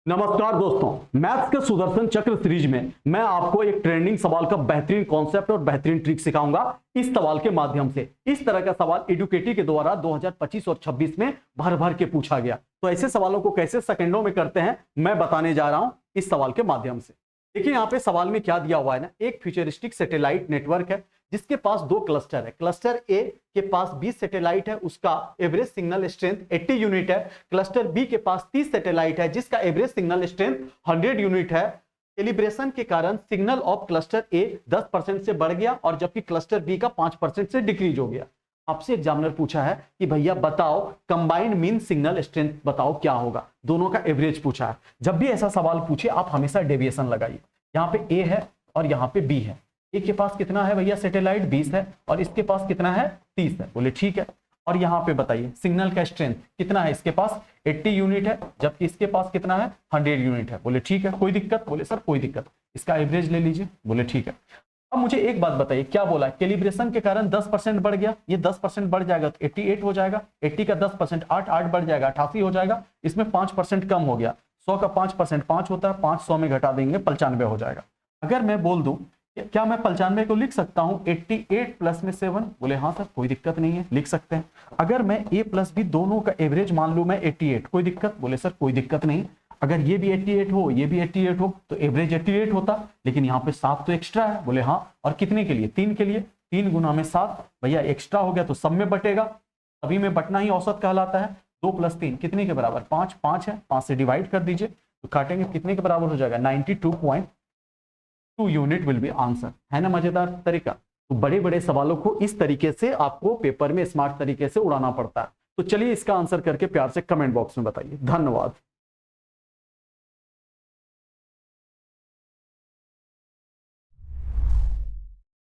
नमस्कार दोस्तों, मैथ्स के सुदर्शन चक्र सीरीज में मैं आपको एक ट्रेंडिंग सवाल का बेहतरीन कॉन्सेप्ट और बेहतरीन ट्रिक सिखाऊंगा इस सवाल के माध्यम से। इस तरह का सवाल एडुकेटी के द्वारा 2025 और 26 में भर भर के पूछा गया। तो ऐसे सवालों को कैसे सेकंडों में करते हैं मैं बताने जा रहा हूं इस सवाल के माध्यम से। देखिए यहाँ पे सवाल में क्या दिया हुआ है ना, एक फ्यूचरिस्टिक सैटेलाइट नेटवर्क है जिसके पास दो क्लस्टर है। क्लस्टर ए के पास 20 सैटेलाइट है, उसका एवरेज सिग्नल स्ट्रेंथ 80 यूनिट है। क्लस्टर बी के पास 30 सैटेलाइट है जिसका एवरेज सिग्नल स्ट्रेंथ 100 यूनिट है। कैलिब्रेशन के कारण सिग्नल ऑफ क्लस्टर ए 10% से बढ़ गया और जबकि क्लस्टर बी का 5% से डिक्रीज हो गया। आपसे एग्जामिनर पूछा है कि भैया बताओ कंबाइंड मीन सिग्नल स्ट्रेंथ बताओ क्या होगा, दोनों का एवरेज पूछा है। जब भी ऐसा सवाल पूछे आप हमेशा डेविएशन लगाइए। यहाँ पे ए है और यहाँ पे बी है। ए के पास कितना है भैया सैटेलाइट 20 है और इसके पास कितना है 30 है। बोले ठीक है। और यहाँ पे बताइए सिग्नल का स्ट्रेंथ कितना है, इसके पास 80 यूनिट है जबकि इसके पास कितना है 100 यूनिट है। बोले ठीक है, कोई दिक्कत? बोले सर कोई दिक्कत। इसका एवरेज ले लीजिए। बोले ठीक है। अब मुझे एक बात बताइए, क्या बोला है कैलिब्रेशन के कारण 10% बढ़ गया, ये 10% बढ़ जाएगा तो 88 हो जाएगा। 80 का 10% 8 बढ़ जाएगा 88 हो जाएगा। इसमें 5% कम हो गया, 100 का 5% 5 होता है, 5 100 में घटा देंगे 95 हो जाएगा। अगर मैं बोल दूं क्या मैं 95 को लिख सकता हूं 88 प्लस में 7? बोले हाँ सर कोई दिक्कत नहीं है, लिख सकते हैं। अगर मैं ए प्लस बी दोनों का एवरेज मान लूं मैं 88, कोई दिक्कत? बोले सर कोई दिक्कत नहीं। अगर ये भी 88 हो ये भी 88 हो तो एवरेज 88 होता, लेकिन यहाँ पे 7 तो एक्स्ट्रा है। बोले हाँ, और कितने के लिए? 3 के लिए। 3 गुना में 7 भैया एक्स्ट्रा हो गया तो सब में बटेगा, सभी में बटना ही औसत कहलाता है। 2 प्लस 3 कितने के बराबर? 5। 5 है, 5 से डिवाइड कर दीजिए तो काटेंगे कितने के बराबर हो जाएगा? 92.2 यूनिट विल बी आंसर। है ना मजेदार तरीका? तो बड़े बड़े सवालों को इस तरीके से आपको पेपर में स्मार्ट तरीके से उड़ाना पड़ता है। तो चलिए इसका आंसर करके प्यार से कमेंट बॉक्स में बताइए। धन्यवाद।